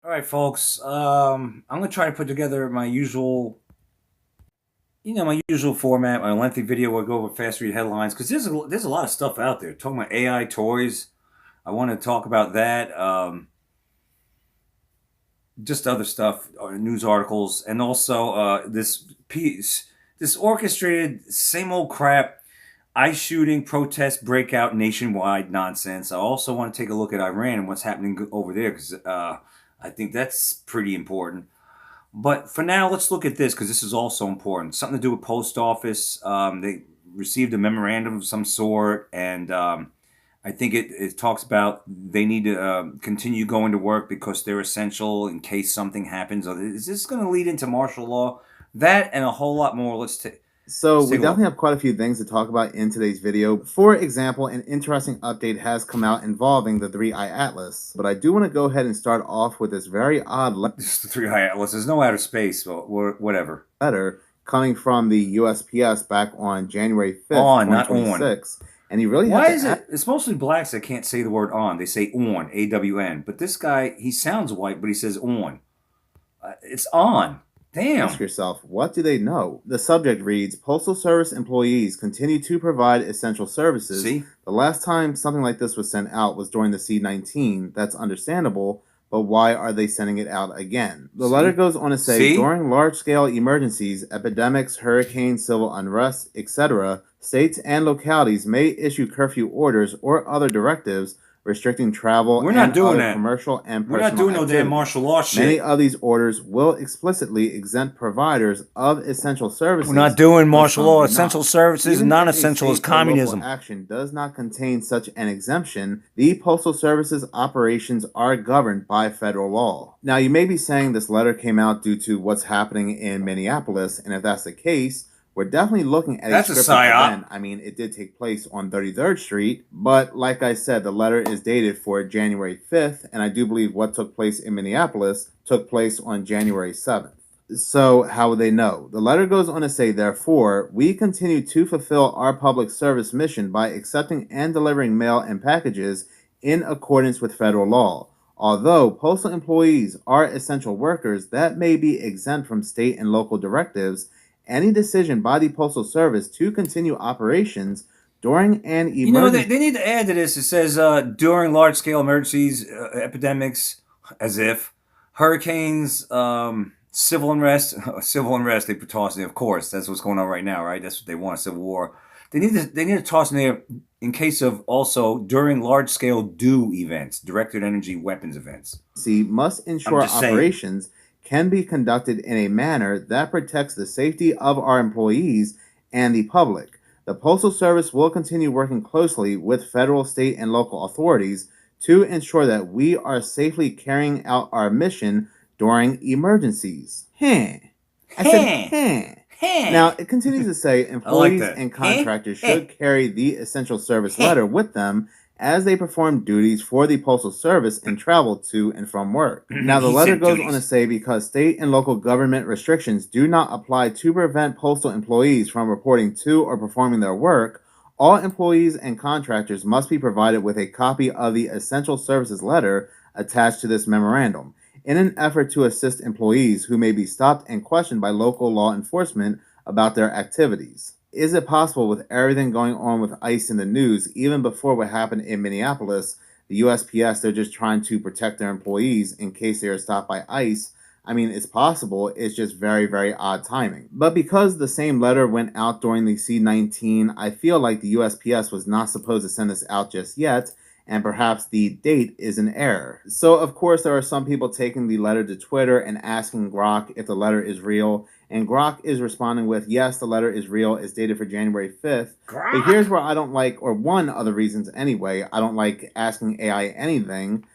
All right, folks. I'm gonna try to put together my usual, my usual format, my lengthy video where I go over fast read headlines because there's a lot of stuff out there. Talking about AI toys, I want to talk about that. Just other stuff, news articles, and also this orchestrated same old crap, ICE shooting, protest breakout nationwide nonsense. I also want to take a look at Iran and what's happening over there because I think that's pretty important. But for now, let's look at this because this is also important. Something to do with post office. They received a memorandum of some sort, and I think it talks about they need to continue going to work because they're essential in case something happens. Is this going to lead into martial law? That and a whole lot more. So Let's we take a definitely look. have quite a few things to talk about in today's video. For example, an interesting update has come out involving the 3i Atlas. But I do want to go ahead and start off with this very odd This is the three high atlas. There's no outer space, but whatever. letter coming from the USPS back on January 5th, On, not on. 2026. And you really have Why to is ask it? It's mostly blacks that can't say the word on. They say on, AWN. But this guy, he sounds white, but he says on. It's on. Damn. yourself, what do they know? The subject reads, Postal Service employees continue to provide essential services. See? The last time something like this was sent out was during the C-19. That's understandable, but why are they sending it out again? The letter goes on to say, See? during large-scale emergencies, epidemics, hurricanes, civil unrest, etc., states and localities may issue curfew orders or other directives restricting travel We're not and doing other that. commercial and We're personal not doing no damn activities. martial law Many shit. of these orders will explicitly exempt providers of essential services. We're not doing but martial some law. do Essential not. services, Even if a non-essential is state or local communism. action does not contain such an exemption, the Postal Service's operations are governed by federal law. Now, you may be saying this letter came out due to what's happening in Minneapolis, and if that's the case, we're definitely looking at That's a a scripted psyop. event. I mean, it did take place on 33rd Street, but like I said, the letter is dated for January 5th, and I do believe what took place in Minneapolis took place on January 7th. So, how would they know? The letter goes on to say, therefore, we continue to fulfill our public service mission by accepting and delivering mail and packages in accordance with federal law. Although postal employees are essential workers that may be exempt from state and local directives, any decision by the Postal Service to continue operations during an emergency. They need to add to this. It says during large-scale emergencies, epidemics, as if hurricanes, civil unrest, civil unrest. They put toss in there. Of course, that's what's going on right now, right? That's what they want, civil war. They need to toss in there in case of also during large-scale DEW events, directed energy weapons events. Must I'm ensure just saying. operations can be conducted in a manner that protects the safety of our employees and the public. The Postal Service will continue working closely with federal, state, and local authorities to ensure that we are safely carrying out our mission during emergencies. I said, Now, it continues to say I like employees that. and contractors should carry the essential service letter with them as they perform duties for the Postal Service and travel to and from work. Now, the He letter said goes on to duties. say because state and local government restrictions do not apply to prevent postal employees from reporting to or performing their work, all employees and contractors must be provided with a copy of the essential services letter attached to this memorandum in an effort to assist employees who may be stopped and questioned by local law enforcement about their activities. Is it possible, with everything going on with ICE in the news, even before what happened in Minneapolis, the USPS, they're just trying to protect their employees in case they are stopped by ICE? I mean, it's possible, it's just very, very odd timing. But because the same letter went out during the C-19, I feel like the USPS was not supposed to send this out just yet, and perhaps the date is an error. So, of course, there are some people taking the letter to Twitter and asking Grok if the letter is real, and Grok is responding with, yes, the letter is real, it's dated for January 5th. But here's where I don't like, or one of the reasons anyway, I don't like asking AI anything,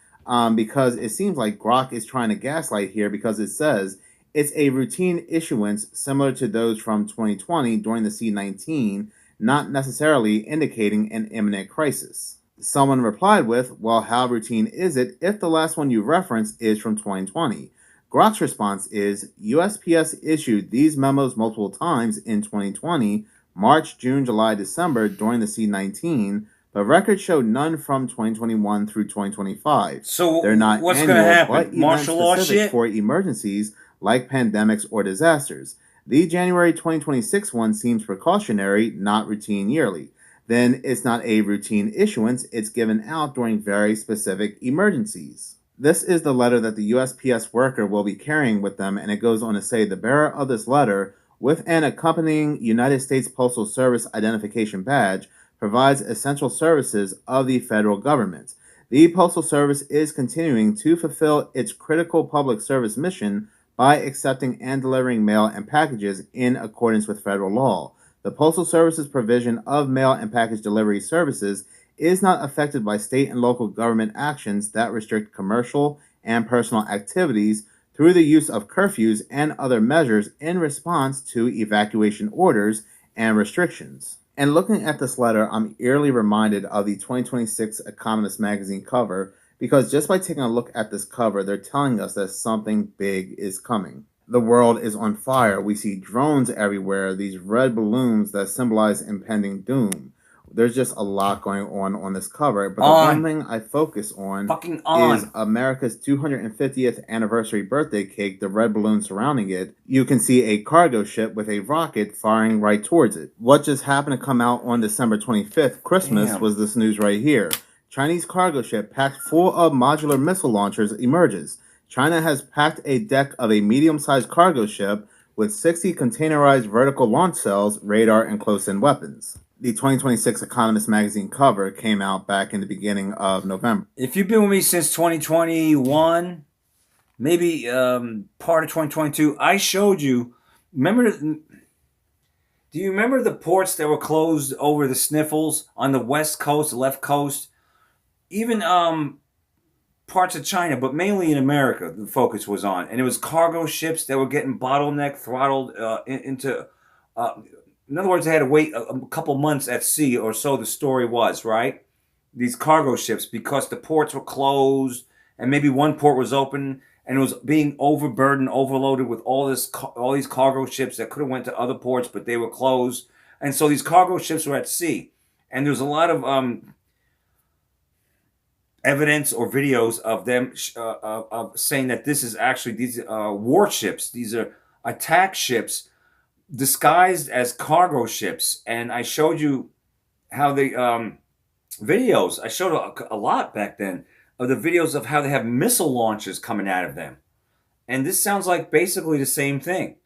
because it seems like Grok is trying to gaslight here because it says it's a routine issuance similar to those from 2020 during the C-19, not necessarily indicating an imminent crisis. Someone replied with, well, how routine is it if the last one you reference is from 2020? Grok's response is, USPS issued these memos multiple times in 2020, March, June, July, December during the C-19, but records show none from 2021 through 2025. So They're not what's going to annual, happen? but event Martial law specific shit? for emergencies like pandemics or disasters. The January 2026 one seems precautionary, not routine yearly. Then it's not a routine issuance, it's given out during very specific emergencies. This is the letter that the USPS worker will be carrying with them, and it goes on to say the bearer of this letter, with an accompanying United States Postal Service identification badge, provides essential services of the federal government. The Postal Service is continuing to fulfill its critical public service mission by accepting and delivering mail and packages in accordance with federal law. The Postal Service's provision of mail and package delivery services is not affected by state and local government actions that restrict commercial and personal activities through the use of curfews and other measures in response to evacuation orders and restrictions. And looking at this letter, I'm eerily reminded of the 2026 Economist magazine cover, because just by taking a look at this cover, they're telling us that something big is coming. The world is on fire. We see drones everywhere, these red balloons that symbolize impending doom. There's just a lot going on this cover, but the one thing I focus on is America's 250th anniversary birthday cake, the red balloon surrounding it. You can see a cargo ship with a rocket firing right towards it. What just happened to come out on December 25th, Christmas, was this news right here. Chinese cargo ship packed full of modular missile launchers emerges. China has packed a deck of a medium-sized cargo ship with 60 containerized vertical launch cells, radar, and close-in weapons. The 2026 Economist magazine cover came out back in the beginning of November. If you've been with me since 2021, maybe part of 2022, I showed you. Do you remember the ports that were closed over the sniffles on the west coast, the left coast? Even parts of China, but mainly in America, the focus was on. And it was cargo ships that were getting bottlenecked, throttled into... in other words, they had to wait a couple months at sea, or so the story was, right? These cargo ships, because the ports were closed, and maybe one port was open, and it was being overburdened, overloaded with all these cargo ships that could have went to other ports, but they were closed. And so these cargo ships were at sea. And there was a lot of evidence or videos of them of saying that this is actually these warships. These are attack ships disguised as cargo ships. And I showed you how the videos, I showed a lot back then of the videos of how they have missile launches coming out of them. And this sounds like basically the same thing.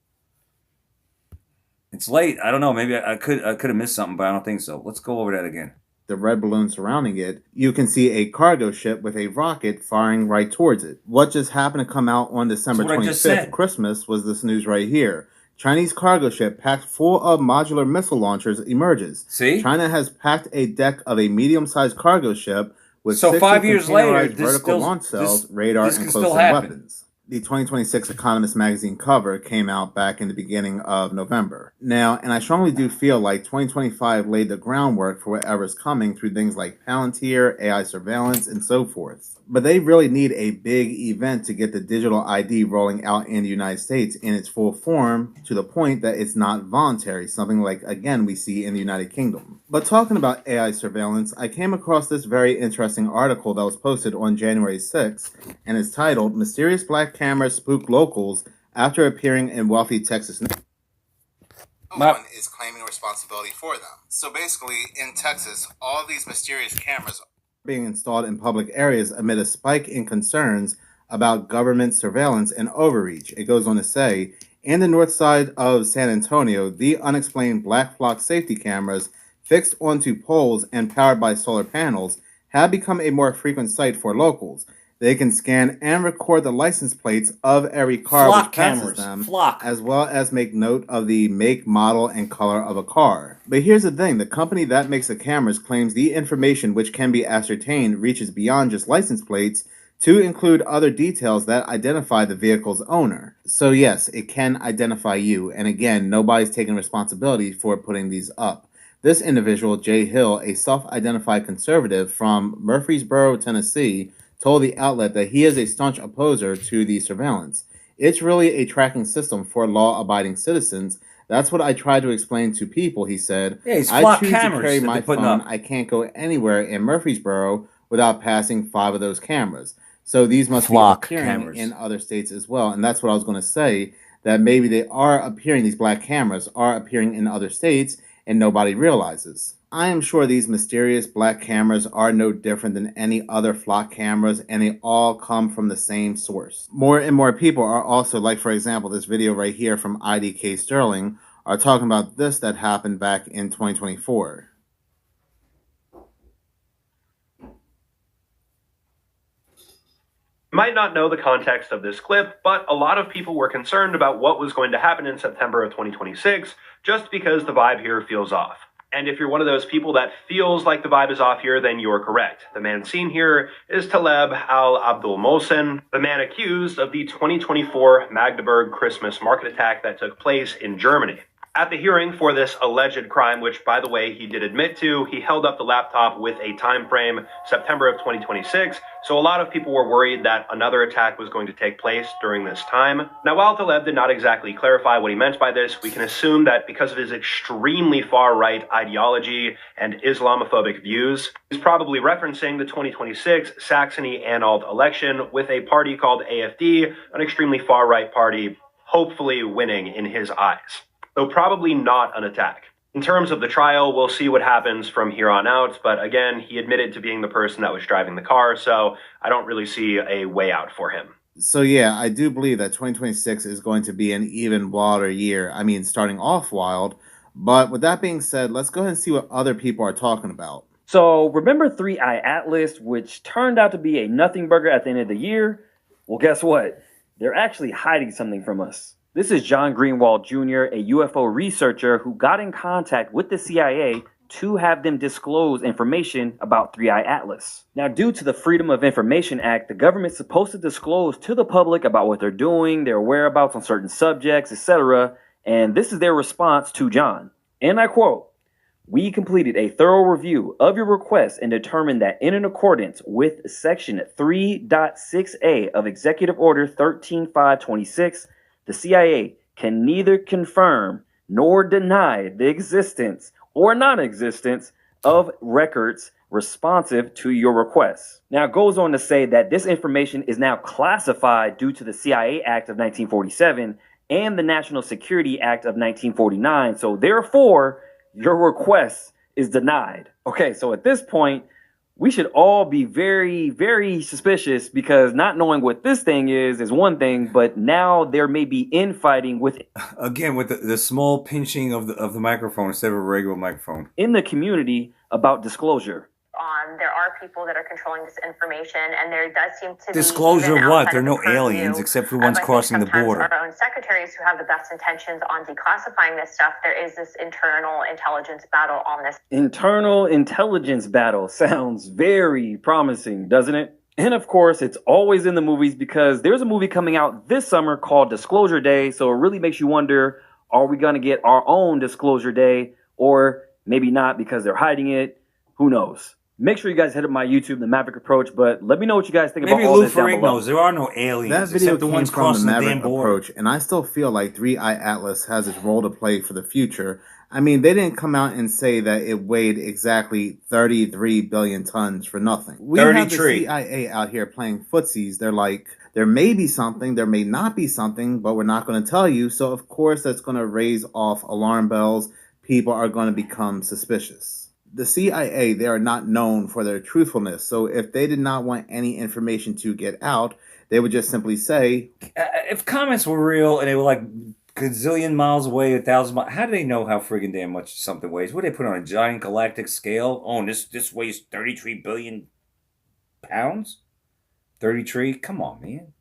It's late. I don't know. Maybe I could have missed something, but I don't think so. Let's go over that again. The red balloon surrounding it, you can see a cargo ship with a rocket firing right towards it. What just happened to come out on December 25th, Christmas, was this news right here. Chinese cargo ship packed full of modular missile launchers emerges. See? China has packed a deck of a medium-sized cargo ship with 60 5 years later, vertical launch cells, radar, and close-in weapons. The 2026 Economist magazine cover came out back in the beginning of November. Now, and I strongly do feel like 2025 laid the groundwork for whatever's coming through things like Palantir, AI surveillance, and so forth. But they really need a big event to get the digital ID rolling out in the United States in its full form, to the point that it's not voluntary, something like, again, we see in the United Kingdom. But talking about AI surveillance, I came across this very interesting article that was posted on January 6th, and it's titled, "Mysterious Black Cameras Spook Locals After Appearing in Wealthy Texas." One is claiming responsibility for them. So basically, in Texas, all these mysterious cameras are being installed in public areas amid a spike in concerns about government surveillance and overreach. It goes on to say, in the north side of San Antonio, the unexplained black flock safety cameras fixed onto poles and powered by solar panels have become a more frequent sight for locals. They can scan and record the license plates of every car which passes them, as well as make note of the make, model, and color of a car. But here's the thing, the company that makes the cameras claims the information which can be ascertained reaches beyond just license plates to include other details that identify the vehicle's owner. So yes, it can identify you, and again, nobody's taking responsibility for putting these up. This individual, Jay Hill, a self-identified conservative from Murfreesboro, Tennessee, told the outlet that he is a staunch opposer to the surveillance. It's really a tracking system for law-abiding citizens That's what I try to explain to people, he said. Yeah, it's I flock choose to cameras carry that my they're putting phone. up. I can't go anywhere in Murfreesboro without passing 5 of those cameras. So these must be Flock appearing cameras. in other states as well. And that's what I was going to say, that maybe they are appearing, these black cameras are appearing in other states and nobody realizes. I am sure these mysterious black cameras are no different than any other flock cameras, and they all come from the same source. More and more people are also, like for example, this video right here from IDK Sterling, are talking about this that happened back in 2024. You might not know the context of this clip, but a lot of people were concerned about what was going to happen in September of 2026 just because the vibe here feels off. And if you're one of those people that feels like the vibe is off here, then you're correct. The man seen here is Taleb Al-Abdul Mohsen, the man accused of the 2024 Magdeburg Christmas market attack that took place in Germany. At the hearing for this alleged crime, which, by the way, he did admit to, he held up the laptop with a time frame, September of 2026, so a lot of people were worried that another attack was going to take place during this time. Now, while Taleb did not exactly clarify what he meant by this, we can assume that because of his extremely far-right ideology and Islamophobic views, he's probably referencing the 2026 Saxony-Anhalt election with a party called AfD, an extremely far-right party, hopefully winning in his eyes. Though probably not an attack. In terms of the trial, we'll see what happens from here on out, but again, he admitted to being the person that was driving the car, so I don't really see a way out for him. So yeah, I do believe that 2026 is going to be an even wilder year. I mean, starting off wild, but with that being said, let's go ahead and see what other people are talking about. So remember 3i Atlas, which turned out to be a nothing burger at the end of the year? Well, guess what? They're actually hiding something from us. This is John Greenwald Jr., a UFO researcher who got in contact with the CIA to have them disclose information about 3i Atlas. Now, due to the Freedom of Information Act, the government's supposed to disclose to the public about what they're doing, their whereabouts on certain subjects, etc. And this is their response to John. And I quote, "We completed a thorough review of your request and determined that in accordance with Section 3.6a of Executive Order 13526, the CIA can neither confirm nor deny the existence or non-existence of records responsive to your requests." Now, it goes on to say that this information is now classified due to the CIA Act of 1947 and the National Security Act of 1949. So therefore, your request is denied. Okay, so at this point, we should all be very, very suspicious, because not knowing what this thing is one thing, but now there may be infighting with Again, with the small pinching of the microphone instead of a regular microphone. in the community about disclosure. There are people that are controlling this information, and there does seem to Disclosure be of what? outside There are of no the purview aliens except for the ones of, I think, crossing the sometimes border. Our own secretaries who have the best intentions on declassifying this stuff. There is this internal intelligence battle on this. Internal intelligence battle sounds very promising, doesn't it? And of course, it's always in the movies, because there's a movie coming out this summer called Disclosure Day. So it really makes you wonder, are we going to get our own Disclosure Day? Or maybe not, because they're hiding it. Who knows? Make sure you guys hit up my YouTube, The Maverick Approach, but let me know what you guys think Maybe about all Lou this down Ferrigno below. knows there are no aliens That video except the came ones from the crossing the damn Maverick border. Approach, and I still feel like 3i Atlas has its role to play for the future. I mean, they didn't come out and say that it weighed exactly 33 billion tons for nothing. We have the 33. CIA out here playing footsies. They're like, there may be something, there may not be something, but we're not going to tell you. So, of course, that's going to raise off alarm bells. People are going to become suspicious. The CIA, they are not known for their truthfulness. So if they did not want any information to get out, they would just simply say, If comments were real and they were like gazillion miles away, 1,000 miles, how do they know how friggin' damn much something weighs? What do they put on a giant galactic scale? Oh, and this weighs 33 billion pounds? 33? Come on, man.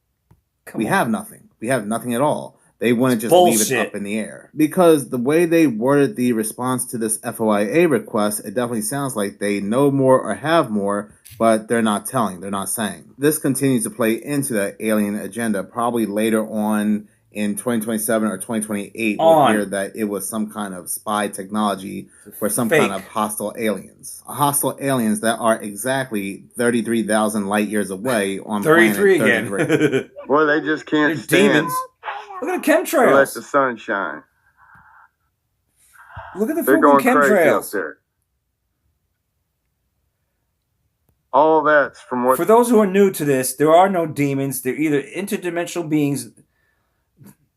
we have nothing. We have nothing at all. They wouldn't just leave it Bullshit. up in the air. Because the way they worded the response to this FOIA request, it definitely sounds like they know more or have more, but they're not telling, they're not saying. This continues to play into that alien agenda. Probably later on in 2027 or 2028, we'll hear that it was some kind of spy technology for some Fake. kind of hostile aliens. Hostile aliens that are exactly 33,000 light years away on 33 planet again. 33. Boy, they just They're can't stand demons. Look at the to let chemtrails. the sun shine. Look at the They're fucking going crazy up chemtrails. there. All that's from what For those who are new to this, there are no demons. They're either interdimensional beings.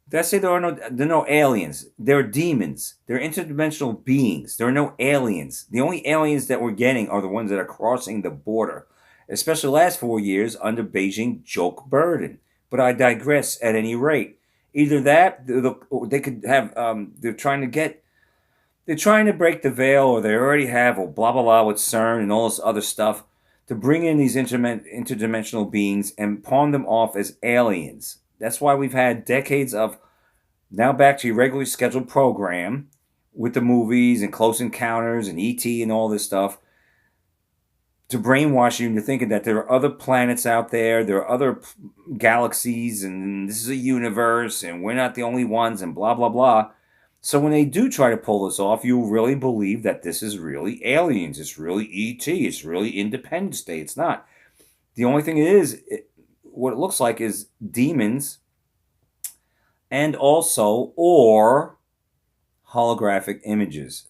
Did I say there are no aliens? There are demons. They're interdimensional beings. There are no aliens. The only aliens that we're getting are the ones that are crossing the border, especially the last 4 years under Beijing joke burden. But I digress at any rate. Either that, or they could have, they're trying to break the veil, or they already have, or blah, blah, blah, with CERN and all this other stuff, to bring in these interdimensional beings and pawn them off as aliens. That's why we've had decades of, now back to your regularly scheduled program with the movies and Close Encounters and E.T. and all this stuff, to brainwash you into thinking that there are other planets out there, there are other galaxies, and this is a universe, and we're not the only ones, and blah, blah, blah. So when they do try to pull this off, you really believe that this is really aliens, it's really E.T., it's really Independence Day. It's not. The only thing what it looks like is demons, and also, or holographic images,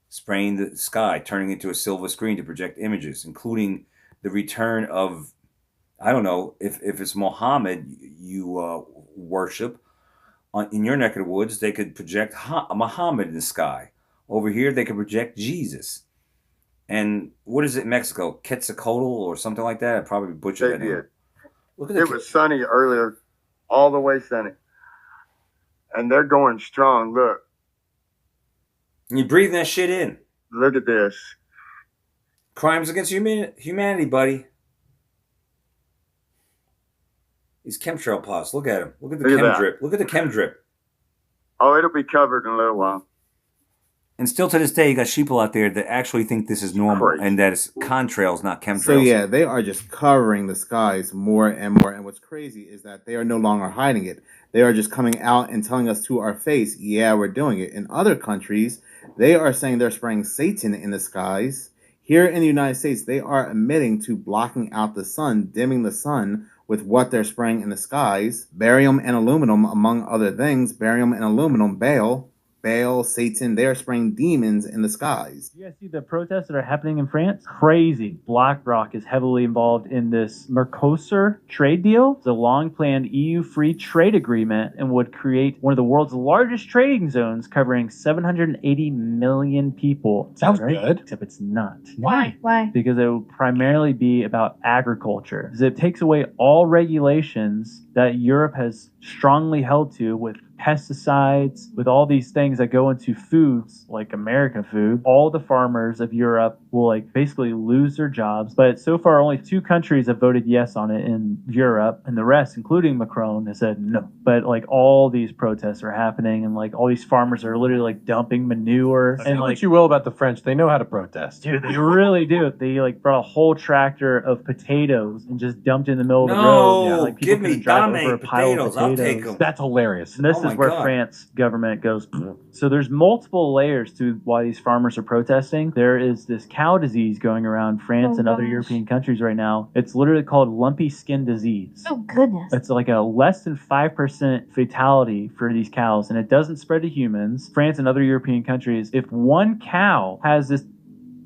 spraying the sky, turning into a silver screen to project images, including the return of, I don't know, if it's Muhammad you worship, in your neck of the woods, they could project Muhammad in the sky. Over here, they could project Jesus. And what is it in Mexico? Quetzalcoatl or something like that? I probably butchered that name. Look at it was sunny earlier, all the way sunny. And they're going strong. Look. And you breathe that shit in. Look at this. Crimes against humanity, buddy. These chemtrail pots. Look at them. Look at the chem drip. Look at the chem drip. Oh, it'll be covered in a little while. And still to this day, you got sheeple out there that actually think this is normal and that it's contrails, not chemtrails. So yeah, they are just covering the skies more and more. And what's crazy is that they are no longer hiding it. They are just coming out and telling us to our face, yeah, we're doing it. In other countries, they are saying they're spraying Satan in the skies. Here in the United States, they are admitting to blocking out the sun, dimming the sun with what they're spraying in the skies. Barium and aluminum, among other things. Barium and aluminum, Baal, Satan, they're spraying demons in the skies. You guys see the protests that are happening in France? Crazy. BlackRock is heavily involved in this Mercosur trade deal. It's a long-planned EU free trade agreement and would create one of the world's largest trading zones covering 780 million people. Sounds good. Except it's not. Why? Because it will primarily be about agriculture. Because it takes away all regulations that Europe has strongly held to with pesticides, with all these things that go into foods like American food. All the farmers of Europe will basically lose their jobs. But so far, only 2 countries have voted yes on it in Europe, and the rest, including Macron, has said no. But all these protests are happening, and all these farmers are literally dumping manure. And what you will about the French, they know how to protest. Dude, they really do. They brought a whole tractor of potatoes and just dumped it in the middle of the road. Yeah, people give me drive over Dame a pile potatoes. of I'll potatoes. take them. That's hilarious. And this Oh is where God. France government goes. So there's multiple layers to why these farmers are protesting. There is this cow disease going around France and other European countries right now. It's literally called lumpy skin disease. Oh, goodness. It's like a less than 5% fatality for these cows, and it doesn't spread to humans. France and other European countries, if one cow has this,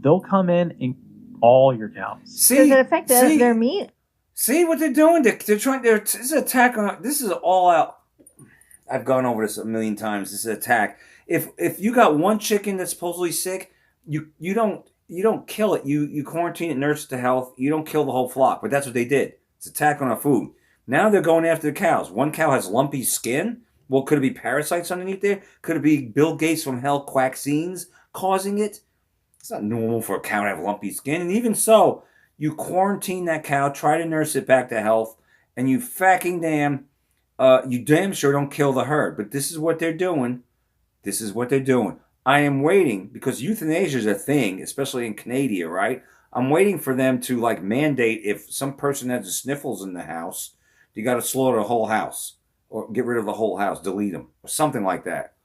they'll come in and all your cows. Does it affect their meat? See what they're doing? They're trying. This is an attack on. This is all out. I've gone over this a million times. This is an attack. If you got one chicken that's supposedly sick, you don't kill it. You quarantine it, nurse it to health. You don't kill the whole flock. But that's what they did. It's an attack on our food. Now they're going after the cows. One cow has lumpy skin. Well, could it be parasites underneath there? Could it be Bill Gates from Hell Quaxines causing it? It's not normal for a cow to have lumpy skin. And even so, you quarantine that cow, try to nurse it back to health, and you damn sure don't kill the herd. But this is what they're doing. This is what they're doing. I am waiting, because euthanasia is a thing, especially in Canada, right? I'm waiting for them to mandate, if some person has the sniffles in the house, you got to slaughter the whole house or get rid of the whole house, delete them, or something like that.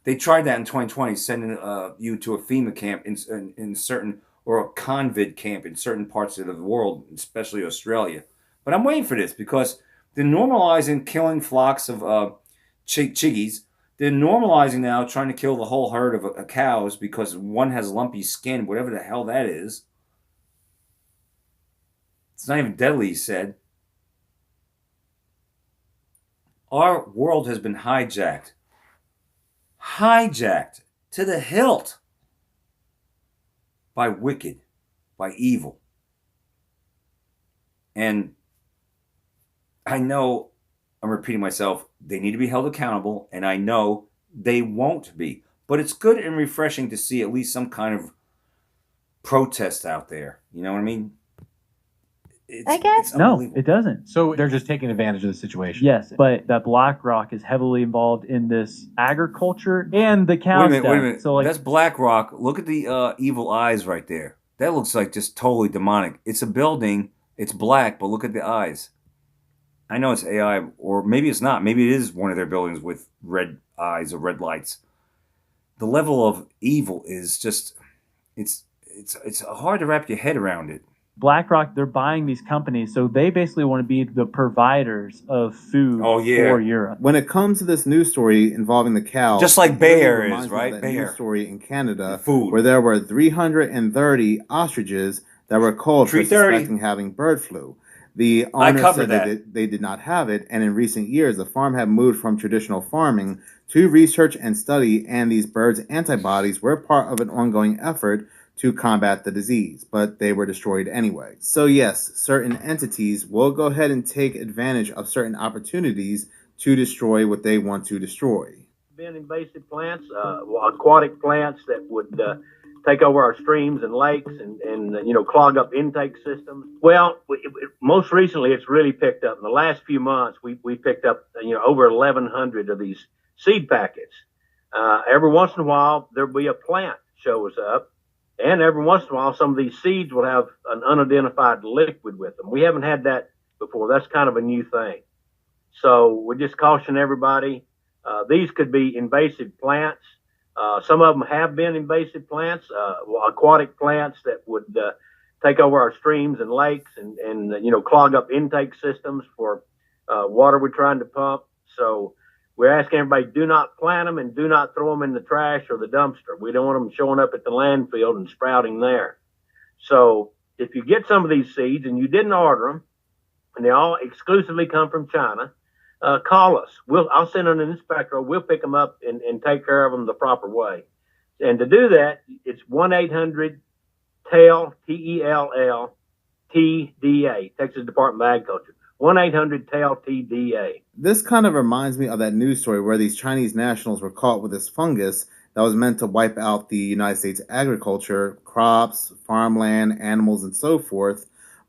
They tried that in 2020, sending you to a FEMA camp in certain, or a convid camp in certain parts of the world, especially Australia. But I'm waiting for this, because they're normalizing killing flocks of chiggies They're normalizing now trying to kill the whole herd of cows because one has lumpy skin, whatever the hell that is. It's not even deadly, he said. Our world has been hijacked. Hijacked to the hilt by wicked, by evil. And I know I'm repeating myself, they need to be held accountable, and I know they won't be. But it's good and refreshing to see at least some kind of protest out there. You know what I mean? I guess. It's No, unbelievable. it doesn't. So they're just taking advantage of the situation. Yes, but that BlackRock is heavily involved in this agriculture and the cow Wait a stuff. minute. So like, That's BlackRock. Look at the evil eyes right there. That looks like just totally demonic. It's a building. It's black, but look at the eyes. I know it's AI, or maybe it's not. Maybe it is one of their buildings with red eyes or red lights. The level of evil is just, it's hard to wrap your head around it. BlackRock, they're buying these companies, so they basically want to be the providers of food for Europe. When it comes to this news story involving the cow, Just like it really Bayer reminds is, me of right? that Bayer. news story in Canada Food. where there were 330 ostriches that were culled for 330. suspecting having bird flu. The I owner covered said that they did not have it, and in recent years, the farm had moved from traditional farming to research and study, and these birds' antibodies were part of an ongoing effort to combat the disease, but they were destroyed anyway. So yes, certain entities will go ahead and take advantage of certain opportunities to destroy what they want to destroy. Been invasive plants, aquatic plants that would take over our streams and lakes and clog up intake systems. Well, most recently it's really picked up. In the last few months, we picked up over 1,100 of these seed packets. Every once in a while there'll be a plant shows up, and every once in a while some of these seeds will have an unidentified liquid with them. We haven't had that before. That's kind of a new thing. So we just caution everybody. These could be invasive plants. Some of them have been invasive plants, aquatic plants that would take over our streams and lakes and clog up intake systems for water we're trying to pump. So we're asking everybody, do not plant them and do not throw them in the trash or the dumpster. We don't want them showing up at the landfill and sprouting there. So if you get some of these seeds and you didn't order them, and they all exclusively come from China, call us. I'll send an inspector. We'll pick them up and take care of them the proper way. And to do that, it's 1-800-TELL, TELL, TDA, Texas Department of Agriculture. 1-800-TELL, TDA. This kind of reminds me of that news story where these Chinese nationals were caught with this fungus that was meant to wipe out the United States agriculture, crops, farmland, animals, and so forth.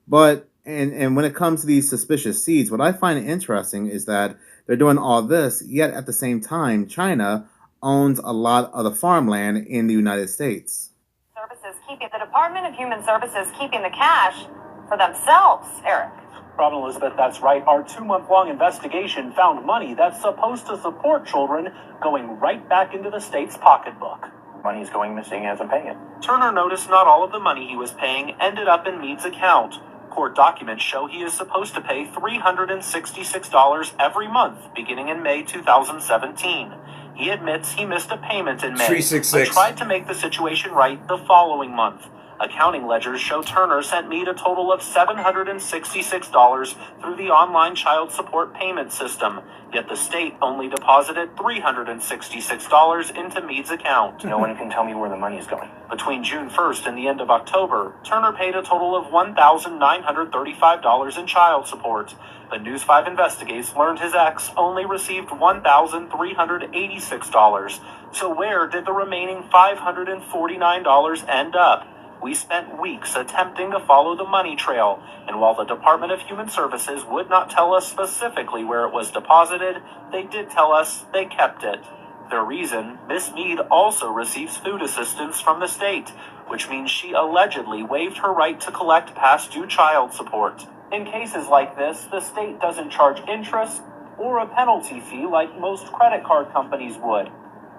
But And when it comes to these suspicious seeds, what I find interesting is that they're doing all this, yet at the same time, China owns a lot of the farmland in the United States. The Department of Human Services keeping the cash for themselves, Eric. Robin Elizabeth, that's right. Our 2-month-long investigation found money that's supposed to support children going right back into the state's pocketbook. Money's going missing, he hasn't paid it. Turner noticed not all of the money he was paying ended up in Meade's account. Court documents show he is supposed to pay $366 every month beginning in May 2017. He admits he missed a payment in May, 366. but tried to make the situation right the following month. Accounting ledgers show Turner sent Meade a total of $766 through the online child support payment system, yet the state only deposited $366 into Meade's account. No one can tell me where the money is going. Between June 1st and the end of October, Turner paid a total of $1,935 in child support. But News 5 Investigates learned his ex only received $1,386. So where did the remaining $549 end up? We spent weeks attempting to follow the money trail, and while the Department of Human Services would not tell us specifically where it was deposited, they did tell us they kept it. Their reason, Miss Meade also receives food assistance from the state, which means she allegedly waived her right to collect past due child support. In cases like this, the state doesn't charge interest or a penalty fee like most credit card companies would.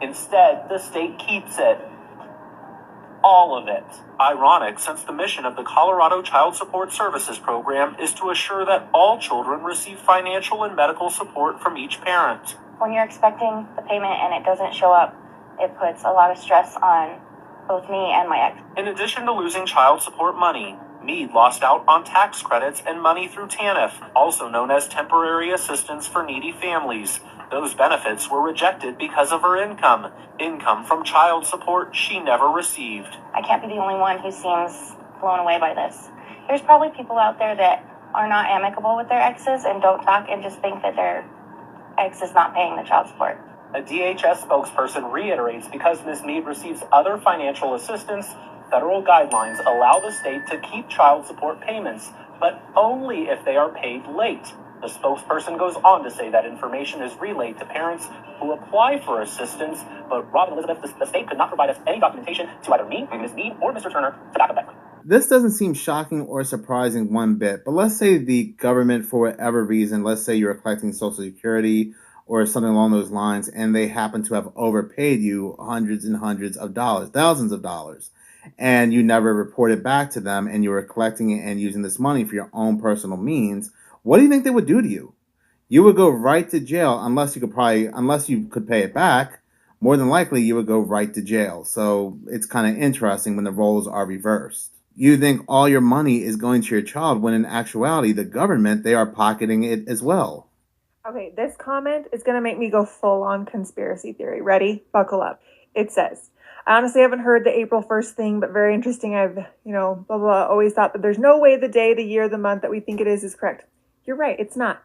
Instead, the state keeps it. All of it. Ironic, since the mission of the Colorado Child Support Services Program is to assure that all children receive financial and medical support from each parent. when you're expecting the payment and it doesn't show up, it puts a lot of stress on both me and my ex. In addition to losing child support money, Mead lost out on tax credits and money through TANF, also known as Temporary Assistance for Needy Families. Those benefits were rejected because of her income from child support she never received. I can't be the only one who seems blown away by this. There's probably people out there that are not amicable with their exes and don't talk and just think that their ex is not paying the child support. A DHS spokesperson reiterates because Ms. Mead receives other financial assistance, federal guidelines allow the state to keep child support payments, but only if they are paid late. The spokesperson goes on to say that information is relayed to parents who apply for assistance, but Rob and Elizabeth, the state could not provide us any documentation to either me, Ms. Mead, or Mr. Turner to back up that claim. This doesn't seem shocking or surprising one bit, but let's say the government, for whatever reason, let's say you're collecting Social Security or something along those lines, and they happen to have overpaid you hundreds and hundreds of dollars, thousands of dollars, and you never reported back to them, and you were collecting it and using this money for your own personal means. What do you think they would do to you? You would go right to jail unless you could pay it back. More than likely, you would go right to jail. So it's kind of interesting when the roles are reversed. You think all your money is going to your child when in actuality, the government, they are pocketing it as well. Okay, this comment is going to make me go full on conspiracy theory. Ready? Buckle up. It says, I honestly haven't heard the April 1st thing, but very interesting. I've, blah, blah, always thought that there's no way the day, the year, the month that we think it is correct. You're right, it's not.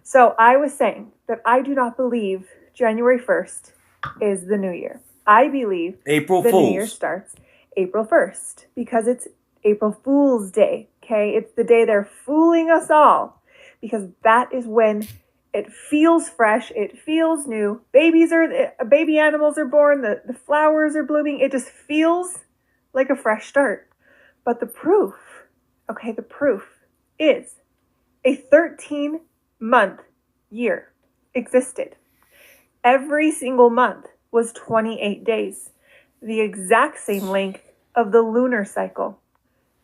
So I was saying that I do not believe January 1st is the new year. I believe April the Fools. new year starts April 1st because it's April Fool's Day, okay? It's the day they're fooling us all because that is when it feels fresh, it feels new. Baby animals are born, the flowers are blooming. It just feels like a fresh start. But the proof is a 13-month year existed. Every single month was 28 days, the exact same length of the lunar cycle.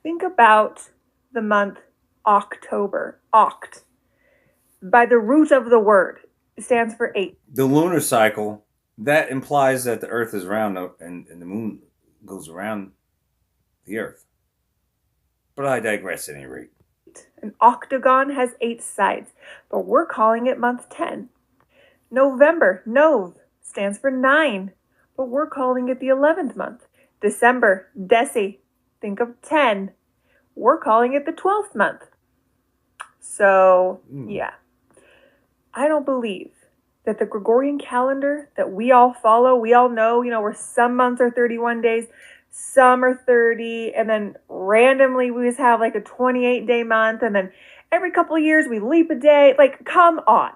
Think about the month October. Oct. By the root of the word, it stands for 8. The lunar cycle, that implies that the Earth is round and the moon goes around the Earth. But I digress at any rate. An octagon has 8 sides, but we're calling it month 10. November, Nov, stands for 9, but we're calling it the 11th month. December, Deci, think of 10. We're calling it the 12th month. So, yeah. I don't believe that the Gregorian calendar that we all follow, we all know, where some months are 31 days, some are 30, and then randomly we just have like a 28-day month, and then every couple of years we leap a day. Like, come on.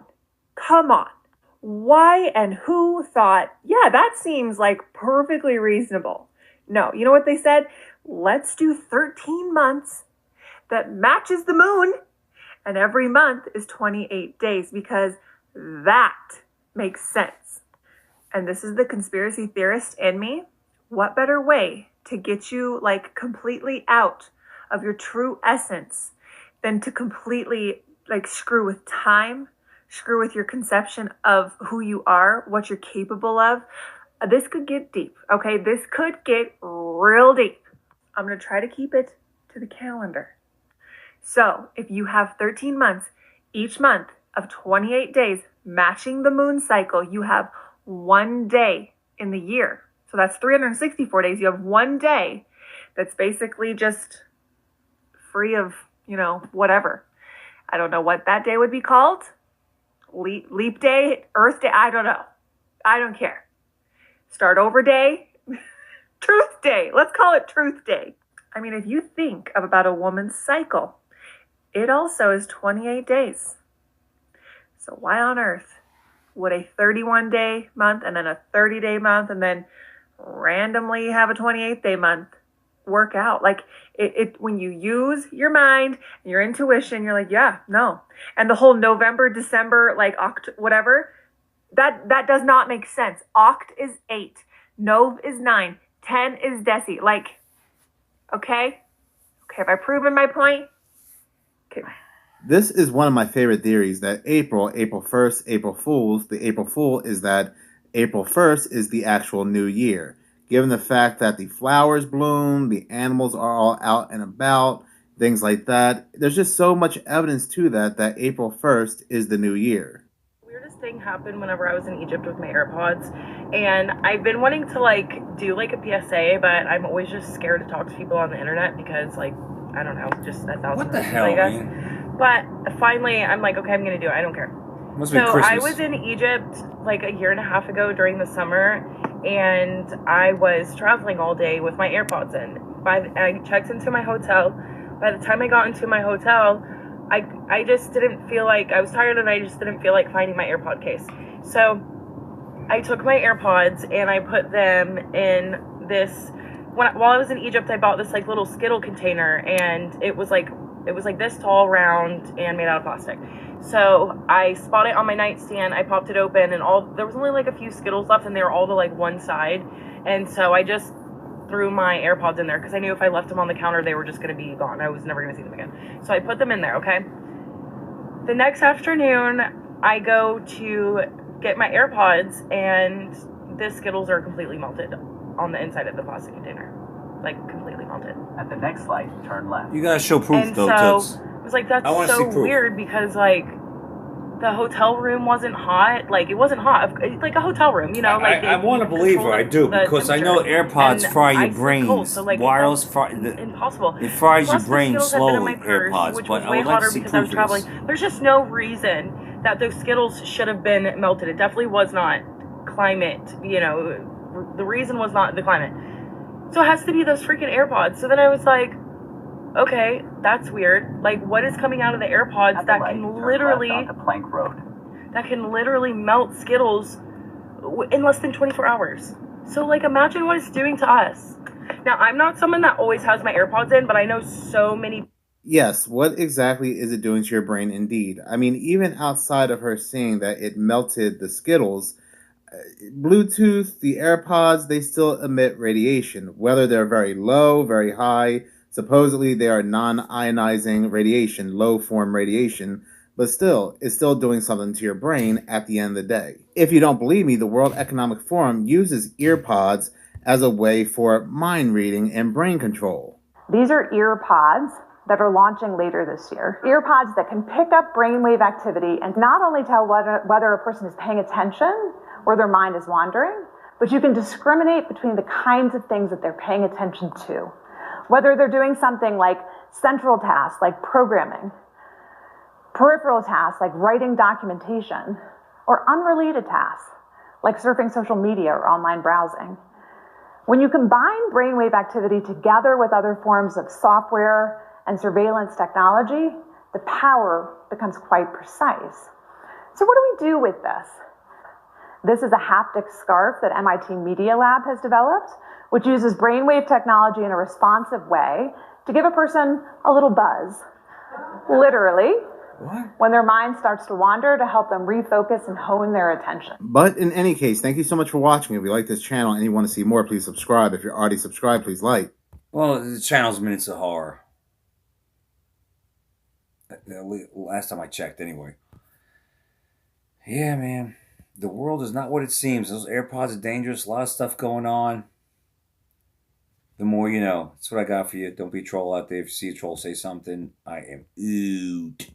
Why and who thought, yeah, that seems like perfectly reasonable? No, you know what they said? Let's do 13 months that matches the moon, and every month is 28 days because that makes sense. And this is the conspiracy theorist in me. What better way to get you like completely out of your true essence than to completely like screw with time, screw with your conception of who you are, what you're capable of. This could get deep, okay? This could get real deep. I'm going to try to keep it to the calendar. So if you have 13 months, each month of 28 days matching the moon cycle, you have one day in the year. So that's 364 days. You have one day that's basically just free of, whatever. I don't know what that day would be called. Leap day, Earth day, I don't know. I don't care. Start over day, Truth Day. Let's call it Truth Day. I mean, if you think about a woman's cycle, it also is 28 days. So why on earth would a 31-day month and then a 30-day month and then randomly have a 28-day month work out? Like it when you use your mind and your intuition, you're like, yeah, no. And the whole November, December, like whatever, that does not make sense. Oct is 8, Nov is 9, 10 is Deci. Like, okay, have I proven my point? Okay. This is one of my favorite theories that April 1st, April Fools, the April Fool is that April 1st is the actual new year. Given the fact that the flowers bloom, the animals are all out and about, things like that, there's just so much evidence to that April 1st is the new year. Weirdest thing happened whenever I was in Egypt with my AirPods, and I've been wanting to like do like a PSA, but I'm always just scared to talk to people on the internet because like I don't know, just 1,000 What the reasons, hell, I guess. man? But finally, I'm like, okay, I'm gonna do it. I don't care. Must be So Christmas. I was in Egypt like a year and a half ago during the summer, and I was traveling all day with my AirPods in. I checked into my hotel. By the time I got into my hotel, I just didn't feel like, I was tired and I just didn't feel like finding my AirPod case. So I took my AirPods and I put them in this, while I was in Egypt, I bought this like little Skittle container, and it was like this tall, round, and made out of plastic. So I spot it on my nightstand, I popped it open, and there was only like a few Skittles left, and they were all to like one side. And so I just threw my AirPods in there because I knew if I left them on the counter, they were just going to be gone. I was never going to see them again. So I put them in there, okay? The next afternoon, I go to get my AirPods, and the Skittles are completely melted on the inside of the plastic container. Like, completely melted. At the next light, turn left. You gotta show proof, And though, so Toots. I was like, that's I wanna see so proof. weird because, like, the hotel room wasn't hot. Like, it wasn't hot. Like a hotel room, you know? Like I want to believe her. I do, because I know AirPods fry your brains. Cold, so, like, Wireless it's fry. impossible. It fries Plus, your brain the Skittles had been in slowly, my purse, AirPods. which But was I way would like hotter to see because I was proof of this. traveling. There's just no reason that those Skittles should have been melted. It definitely was not climate, you know, the reason was not the climate. So it has to be those freaking AirPods. So then I was like, okay, that's weird. Like, what is coming out of the AirPods that can literally Plank Road. that can literally melt Skittles in less than 24 hours? So, like, imagine what it's doing to us. Now, I'm not someone that always has my AirPods in, but I know so many. Yes, what exactly is it doing to your brain indeed? I mean, even outside of her seeing that it melted the Skittles, Bluetooth, the AirPods, they still emit radiation, whether they're very low, very high. Supposedly they are non-ionizing radiation, low form radiation, but still, it's still doing something to your brain at the end of the day. If you don't believe me, the World Economic Forum uses earpods as a way for mind reading and brain control. These are earpods that are launching later this year. Earpods that can pick up brainwave activity and not only tell whether a person is paying attention or their mind is wandering, but you can discriminate between the kinds of things that they're paying attention to. Whether they're doing something like central tasks, like programming, peripheral tasks, like writing documentation, or unrelated tasks, like surfing social media or online browsing. When you combine brainwave activity together with other forms of software and surveillance technology, the power becomes quite precise. So what do we do with this? This is a haptic scarf that MIT Media Lab has developed, which uses brainwave technology in a responsive way to give a person a little buzz. Literally, when their mind starts to wander, to help them refocus and hone their attention. But in any case, thank you so much for watching. If you like this channel and you want to see more, please subscribe. If you're already subscribed, please like. Well, the channel's Minutes of Horror. Last time I checked, anyway. Yeah, man. The world is not what it seems. Those AirPods are dangerous. A lot of stuff going on. The more you know. That's what I got for you. Don't be a troll out there. If you see a troll say something, I am oot.